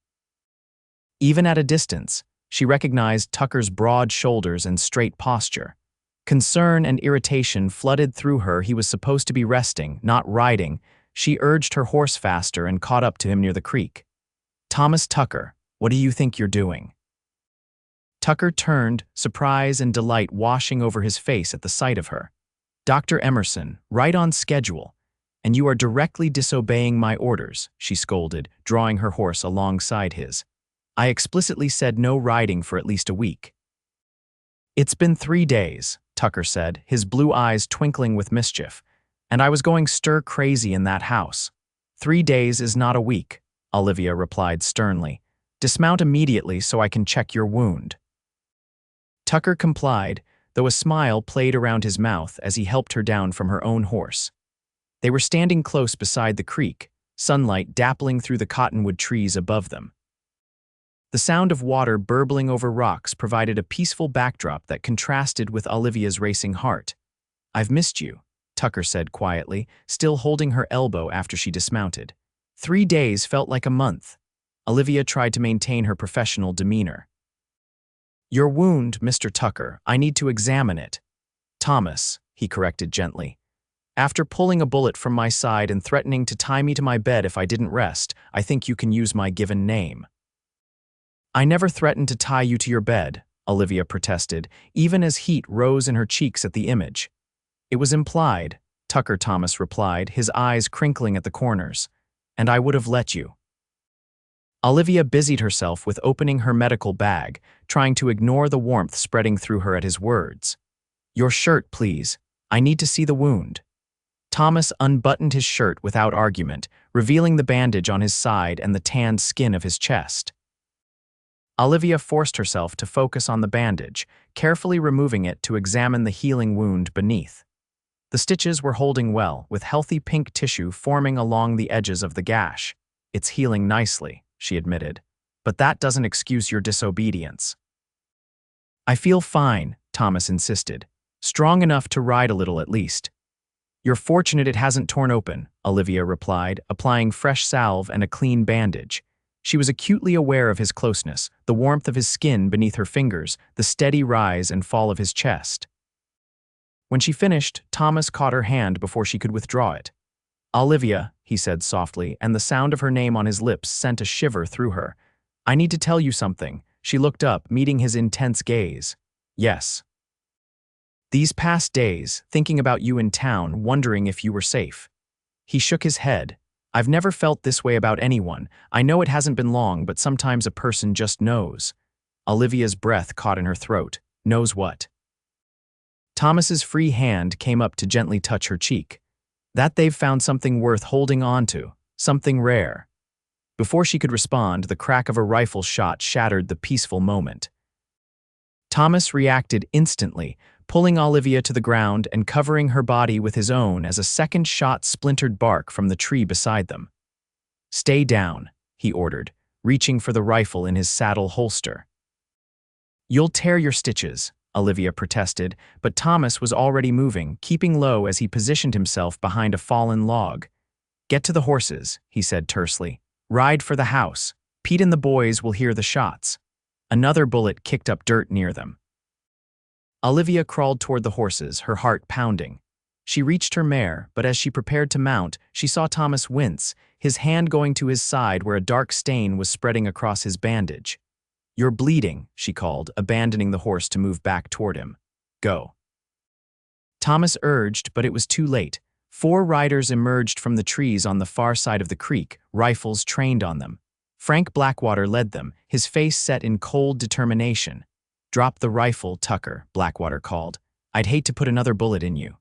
A: Even at a distance, she recognized Tucker's broad shoulders and straight posture. Concern and irritation flooded through her. He was supposed to be resting, not riding. She urged her horse faster and caught up to him near the creek. "Thomas Tucker, what do you think you're doing?" Tucker turned, surprise and delight washing over his face at the sight of her. "Dr. Emerson, right on schedule. And you are directly disobeying my orders," she scolded, drawing her horse alongside his. "I explicitly said no riding for at least a week." "It's been 3 days," Tucker said, his blue eyes twinkling with mischief. "And I was going stir-crazy in that house." 3 days is not a week," Olivia replied sternly. "Dismount immediately so I can check your wound." Tucker complied, though a smile played around his mouth as he helped her down from her own horse. They were standing close beside the creek, sunlight dappling through the cottonwood trees above them. The sound of water burbling over rocks provided a peaceful backdrop that contrasted with Olivia's racing heart. "I've missed you," Tucker said quietly, still holding her elbow after she dismounted. 3 days felt like a month. Olivia tried to maintain her professional demeanor. "Your wound, Mr. Tucker, I need to examine it." "Thomas," he corrected gently. "After pulling a bullet from my side and threatening to tie me to my bed if I didn't rest, I think you can use my given name." "I never threatened to tie you to your bed," Olivia protested, even as heat rose in her cheeks at the image. "It was implied," Tucker Thomas replied, his eyes crinkling at the corners. "And I would have let you." Olivia busied herself with opening her medical bag, trying to ignore the warmth spreading through her at his words. "Your shirt, please. I need to see the wound." Thomas unbuttoned his shirt without argument, revealing the bandage on his side and the tanned skin of his chest. Olivia forced herself to focus on the bandage, carefully removing it to examine the healing wound beneath. The stitches were holding well, with healthy pink tissue forming along the edges of the gash. "It's healing nicely," she admitted, "but that doesn't excuse your disobedience." "I feel fine," Thomas insisted. "Strong enough to ride a little at least." "You're fortunate it hasn't torn open," Olivia replied, applying fresh salve and a clean bandage. She was acutely aware of his closeness, the warmth of his skin beneath her fingers, the steady rise and fall of his chest. When she finished, Thomas caught her hand before she could withdraw it. "Olivia," he said softly, and the sound of her name on his lips sent a shiver through her. "I need to tell you something." She looked up, meeting his intense gaze. "Yes." "These past days, thinking about you in town, wondering if you were safe." He shook his head. "I've never felt this way about anyone. I know it hasn't been long, but sometimes a person just knows." Olivia's breath caught in her throat. "Knows what?" Thomas's free hand came up to gently touch her cheek. "That they've found something worth holding on to, something rare." Before she could respond, the crack of a rifle shot shattered the peaceful moment. Thomas reacted instantly, pulling Olivia to the ground and covering her body with his own as a second shot splintered bark from the tree beside them. "Stay down," he ordered, reaching for the rifle in his saddle holster. "You'll tear your stitches," Olivia protested, but Thomas was already moving, keeping low as he positioned himself behind a fallen log. "Get to the horses," he said tersely. "Ride for the house. Pete and the boys will hear the shots." Another bullet kicked up dirt near them. Olivia crawled toward the horses, her heart pounding. She reached her mare, but as she prepared to mount, she saw Thomas wince, his hand going to his side where a dark stain was spreading across his bandage. "You're bleeding," she called, abandoning the horse to move back toward him. "Go." Thomas urged, but it was too late. 4 riders emerged from the trees on the far side of the creek, rifles trained on them. Frank Blackwater led them, his face set in cold determination. "Drop the rifle, Tucker," Blackwater called. "I'd hate to put another bullet in you."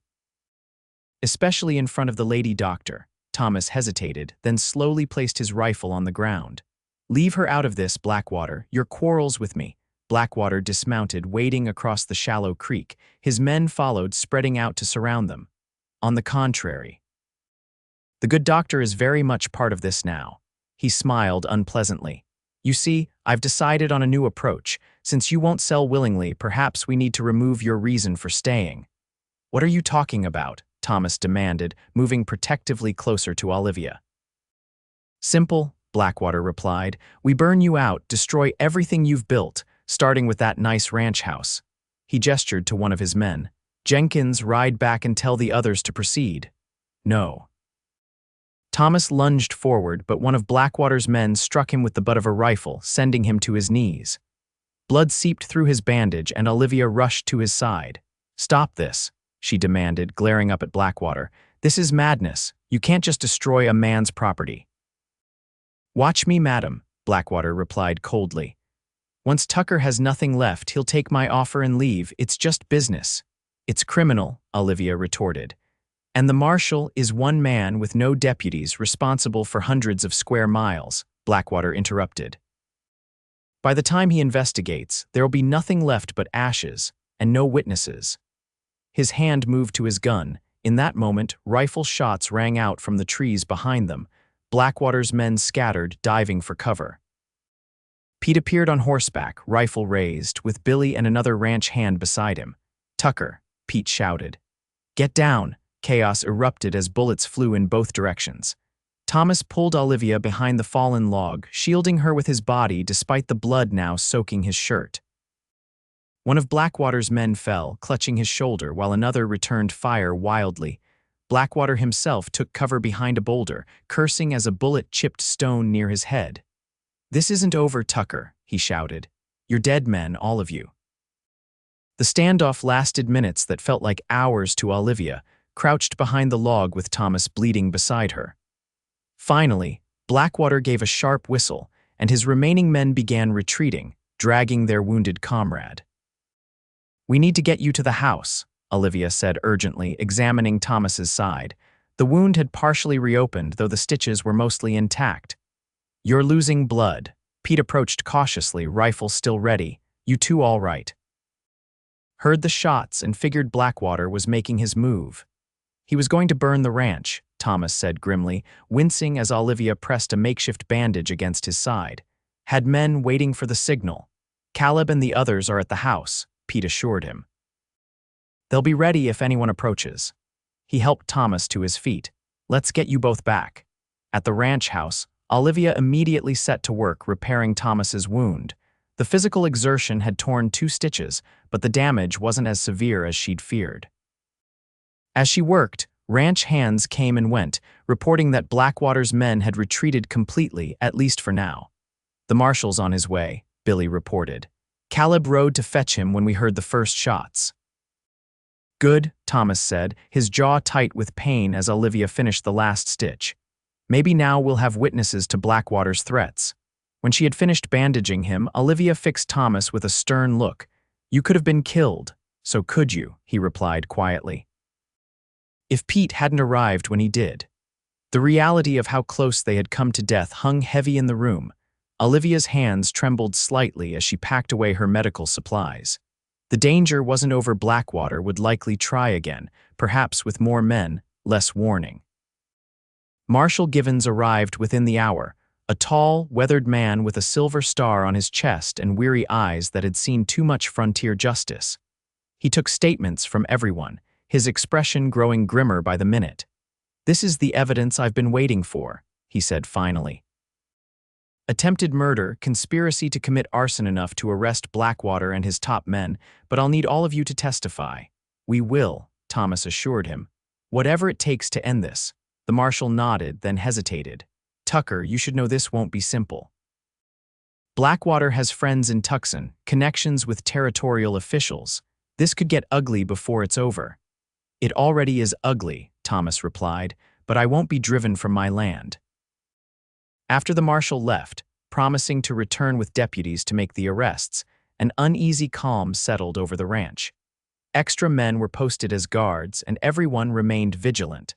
A: Especially in front of the lady doctor. Thomas hesitated, then slowly placed his rifle on the ground. "Leave her out of this, Blackwater. Your quarrels with me." Blackwater dismounted, wading across the shallow creek. His men followed, spreading out to surround them. "On the contrary. The good doctor is very much part of this now." He smiled unpleasantly. "You see, I've decided on a new approach. Since you won't sell willingly, perhaps we need to remove your reason for staying." "What are you talking about?" Thomas demanded, moving protectively closer to Olivia. "Simple," Blackwater replied. "We burn you out, destroy everything you've built, starting with that nice ranch house." He gestured to one of his men. "Jenkins, ride back and tell the others to proceed." "No." Thomas lunged forward, but one of Blackwater's men struck him with the butt of a rifle, sending him to his knees. Blood seeped through his bandage, and Olivia rushed to his side. "Stop this," she demanded, glaring up at Blackwater. "This is madness. You can't just destroy a man's property." "Watch me, madam," Blackwater replied coldly. "Once Tucker has nothing left, he'll take my offer and leave. It's just business." "It's criminal," Olivia retorted. "And the marshal is one man with no deputies responsible for hundreds of square miles," Blackwater interrupted. "By the time he investigates, there'll be nothing left but ashes, and no witnesses." His hand moved to his gun. In that moment, rifle shots rang out from the trees behind them. Blackwater's men scattered, diving for cover. Pete appeared on horseback, rifle raised, with Billy and another ranch hand beside him. "Tucker," Pete shouted. "Get down!" Chaos erupted as bullets flew in both directions. Thomas pulled Olivia behind the fallen log, shielding her with his body despite the blood now soaking his shirt. One of Blackwater's men fell, clutching his shoulder, while another returned fire wildly. Blackwater himself took cover behind a boulder, cursing as a bullet chipped stone near his head. "This isn't over, Tucker," he shouted. "You're dead men, all of you." The standoff lasted minutes that felt like hours to Olivia, crouched behind the log with Thomas bleeding beside her. Finally, Blackwater gave a sharp whistle, and his remaining men began retreating, dragging their wounded comrade. "We need to get you to the house," Olivia said urgently, examining Thomas's side. The wound had partially reopened, though the stitches were mostly intact. "You're losing blood." Pete approached cautiously, rifle still ready. "You two all right?" Heard the shots and figured Blackwater was making his move. "He was going to burn the ranch," Thomas said grimly, wincing as Olivia pressed a makeshift bandage against his side. "Had men waiting for the signal. Caleb and the others are at the house," Pete assured him. "They'll be ready if anyone approaches." He helped Thomas to his feet. "Let's get you both back." At the ranch house, Olivia immediately set to work repairing Thomas's wound. The physical exertion had torn 2 stitches, but the damage wasn't as severe as she'd feared. As she worked, ranch hands came and went, reporting that Blackwater's men had retreated completely, at least for now. "The marshal's on his way," Billy reported. "Caleb rode to fetch him when we heard the first shots." "Good," Thomas said, his jaw tight with pain as Olivia finished the last stitch. "Maybe now we'll have witnesses to Blackwater's threats." When she had finished bandaging him, Olivia fixed Thomas with a stern look. "You could have been killed, so could you?" he replied quietly. If Pete hadn't arrived when he did. The reality of how close they had come to death hung heavy in the room. Olivia's hands trembled slightly as she packed away her medical supplies. The danger wasn't over. Blackwater would likely try again, perhaps with more men, less warning. Marshal Givens arrived within the hour, a tall, weathered man with a silver star on his chest and weary eyes that had seen too much frontier justice. He took statements from everyone, his expression growing grimmer by the minute. "This is the evidence I've been waiting for," he said finally. "Attempted murder, conspiracy to commit arson enough to arrest Blackwater and his top men, but I'll need all of you to testify." "We will," Thomas assured him. "Whatever it takes to end this." The marshal nodded, then hesitated. "Tucker, you should know this won't be simple. Blackwater has friends in Tucson, connections with territorial officials. This could get ugly before it's over. It already is ugly, Thomas replied, but I won't be driven from my land. After the marshal left, promising to return with deputies to make the arrests, an uneasy calm settled over the ranch. Extra men were posted as guards, and everyone remained vigilant.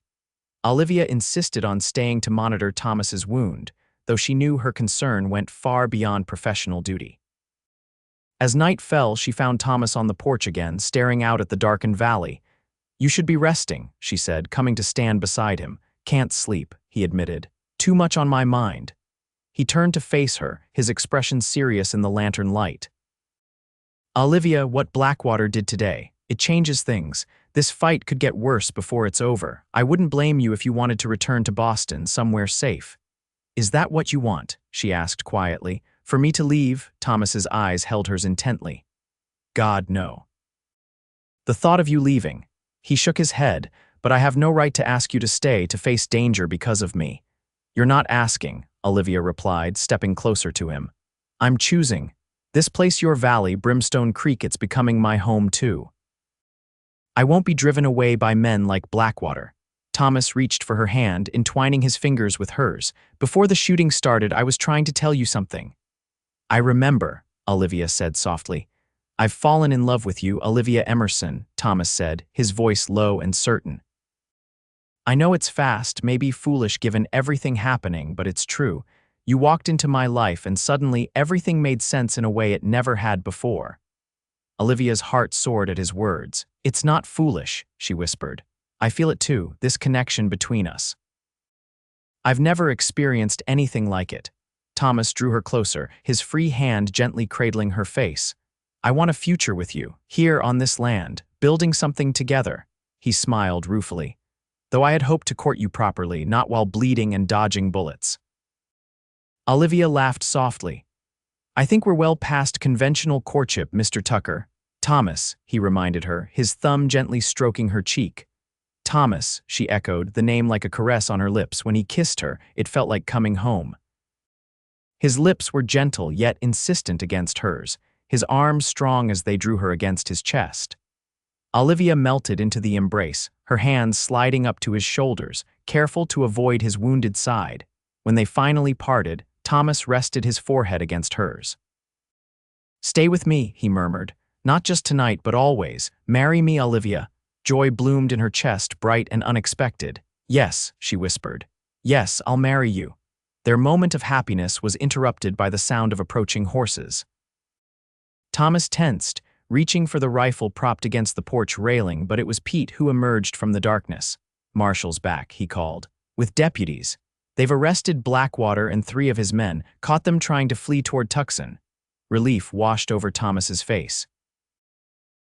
A: Olivia insisted on staying to monitor Thomas's wound, though she knew her concern went far beyond professional duty. As night fell, she found Thomas on the porch again, staring out at the darkened valley. "You should be resting," she said, coming to stand beside him. "Can't sleep," he admitted. "Too much on my mind." He turned to face her, his expression serious in the lantern light. "Olivia, what Blackwater did today, it changes things. This fight could get worse before it's over. I wouldn't blame you if you wanted to return to Boston, somewhere safe." "Is that what you want?" she asked quietly. "For me to leave?" Thomas's eyes held hers intently. "God, no. The thought of you leaving." He shook his head. "But I have no right to ask you to stay, to face danger because of me." "You're not asking," Olivia replied, stepping closer to him. "I'm choosing. This place, your valley, Brimstone Creek, it's becoming my home too. I won't be driven away by men like Blackwater." Thomas reached for her hand, entwining his fingers with hers. "Before the shooting started, I was trying to tell you something." "I remember," Olivia said softly. "I've fallen in love with you, Olivia Emerson," Thomas said, his voice low and certain. "I know it's fast, maybe foolish given everything happening, but it's true. You walked into my life and suddenly everything made sense in a way it never had before." Olivia's heart soared at his words. "It's not foolish," she whispered. "I feel it too, this connection between us. I've never experienced anything like it." Thomas drew her closer, his free hand gently cradling her face. "I want a future with you, here on this land, building something together." He smiled ruefully. "Though I had hoped to court you properly, not while bleeding and dodging bullets." Olivia laughed softly. "I think we're well past conventional courtship, Mr. Tucker." "Thomas," he reminded her, his thumb gently stroking her cheek. "Thomas," she echoed, the name like a caress on her lips. When he kissed her, it felt like coming home. His lips were gentle yet insistent against hers, his arms strong as they drew her against his chest. Olivia melted into the embrace, her hands sliding up to his shoulders, careful to avoid his wounded side. When they finally parted, Thomas rested his forehead against hers. "Stay with me," he murmured. "Not just tonight, but always. Marry me, Olivia." Joy bloomed in her chest, bright and unexpected. "Yes," she whispered. "Yes, I'll marry you." Their moment of happiness was interrupted by the sound of approaching horses. Thomas tensed, reaching for the rifle propped against the porch railing, but it was Pete who emerged from the darkness. "Marshal's back," he called. "With deputies. They've arrested Blackwater and 3 of his men, caught them trying to flee toward Tucson." Relief washed over Thomas's face.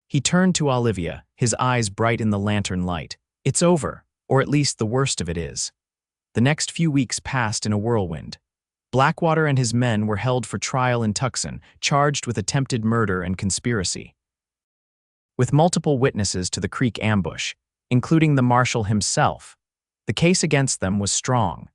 A: He turned to Olivia, his eyes bright in the lantern light. "It's over, or at least the worst of it is." The next few weeks passed in a whirlwind. Blackwater and his men were held for trial in Tucson, charged with attempted murder and conspiracy. With multiple witnesses to the Creek ambush, including the marshal himself, the case against them was strong.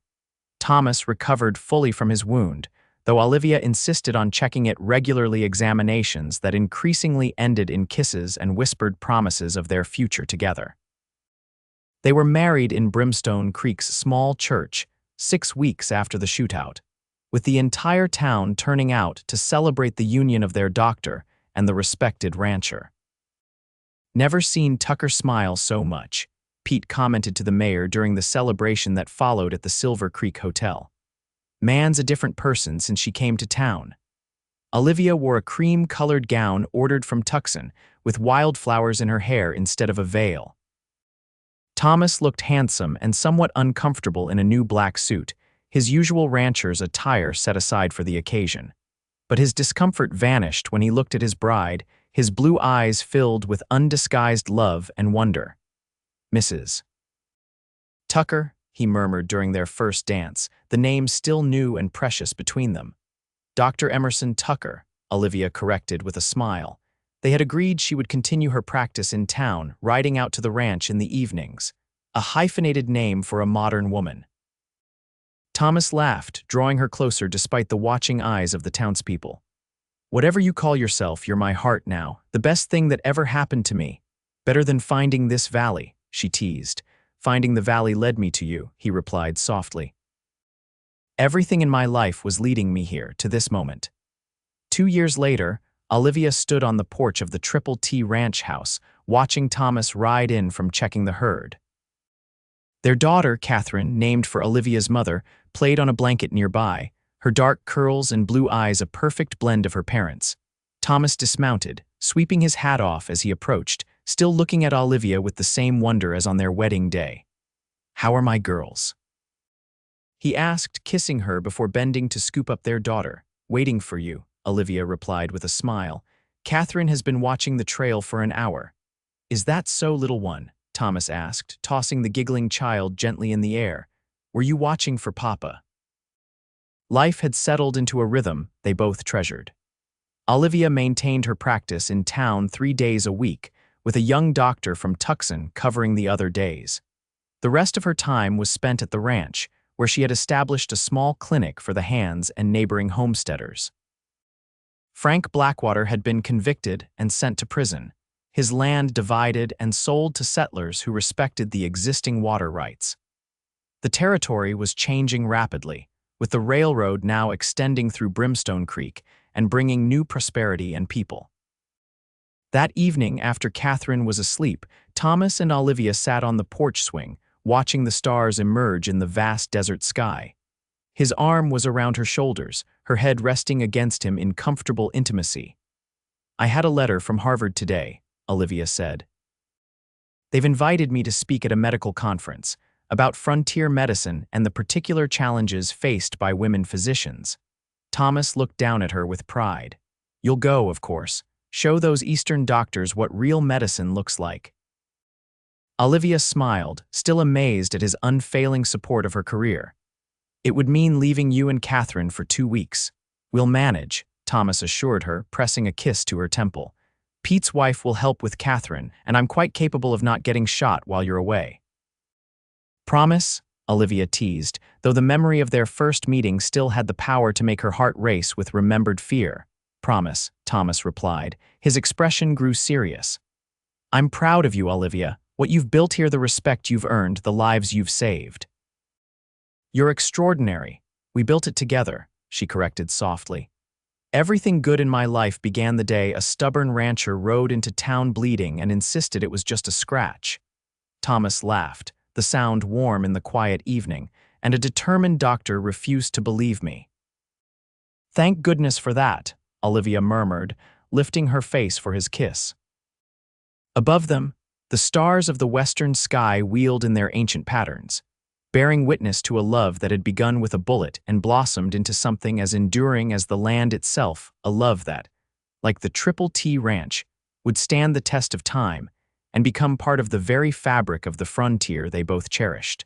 A: Thomas recovered fully from his wound, though Olivia insisted on checking it regularly, examinations that increasingly ended in kisses and whispered promises of their future together. They were married in Brimstone Creek's small church 6 weeks after the shootout, with the entire town turning out to celebrate the union of their doctor and the respected rancher. "Never seen Tucker smile so much," Pete commented to the mayor during the celebration that followed at the Silver Creek Hotel. "Man's a different person since she came to town." Olivia wore a cream-colored gown ordered from Tucson, with wildflowers in her hair instead of a veil. Thomas looked handsome and somewhat uncomfortable in a new black suit, his usual rancher's attire set aside for the occasion. But his discomfort vanished when he looked at his bride, his blue eyes filled with undisguised love and wonder. "Mrs. Tucker," he murmured during their first dance, the name still new and precious between them. "Dr. Emerson Tucker," Olivia corrected with a smile. They had agreed she would continue her practice in town, riding out to the ranch in the evenings. A hyphenated name for a modern woman. Thomas laughed, drawing her closer despite the watching eyes of the townspeople. "Whatever you call yourself, you're my heart now, the best thing that ever happened to me. Better than finding this valley." she teased. Finding the valley led me to you, he replied softly. Everything in my life was leading me here, to this moment. 2 years later, Olivia stood on the porch of the Triple T Ranch house, watching Thomas ride in from checking the herd. Their daughter, Catherine, named for Olivia's mother, played on a blanket nearby, her dark curls and blue eyes a perfect blend of her parents. Thomas dismounted, sweeping his hat off as he approached, still looking at Olivia with the same wonder as on their wedding day. "How are my girls?" he asked, kissing her before bending to scoop up their daughter. "Waiting for you," Olivia replied with a smile. "Catherine has been watching the trail for an hour." "Is that so, little one?" Thomas asked, tossing the giggling child gently in the air. "Were you watching for Papa?" Life had settled into a rhythm they both treasured. Olivia maintained her practice in town 3 days a week, with a young doctor from Tucson covering the other days. The rest of her time was spent at the ranch, where she had established a small clinic for the hands and neighboring homesteaders. Frank Blackwater had been convicted and sent to prison, his land divided and sold to settlers who respected the existing water rights. The territory was changing rapidly, with the railroad now extending through Brimstone Creek and bringing new prosperity and people. That evening, after Catherine was asleep, Thomas and Olivia sat on the porch swing, watching the stars emerge in the vast desert sky. His arm was around her shoulders, her head resting against him in comfortable intimacy. "I had a letter from Harvard today," Olivia said. "They've invited me to speak at a medical conference about frontier medicine and the particular challenges faced by women physicians." Thomas looked down at her with pride. "You'll go, of course. Show those Eastern doctors what real medicine looks like." Olivia smiled, still amazed at his unfailing support of her career. "It would mean leaving you and Catherine for 2 weeks. We'll manage," Thomas assured her, pressing a kiss to her temple. "Pete's wife will help with Catherine, and I'm quite capable of not getting shot while you're away." "Promise?" Olivia teased, though the memory of their first meeting still had the power to make her heart race with remembered fear. "Promise," Thomas replied. His expression grew serious. "I'm proud of you, Olivia. What you've built here, the respect you've earned, the lives you've saved." "You're extraordinary. We built it together," she corrected softly. "Everything good in my life began the day a stubborn rancher rode into town bleeding and insisted it was just a scratch." Thomas laughed, the sound warm in the quiet evening, "and a determined doctor refused to believe me." "Thank goodness for that," Olivia murmured, lifting her face for his kiss. Above them, the stars of the western sky wheeled in their ancient patterns, bearing witness to a love that had begun with a bullet and blossomed into something as enduring as the land itself, a love that, like the Triple T Ranch, would stand the test of time and become part of the very fabric of the frontier they both cherished.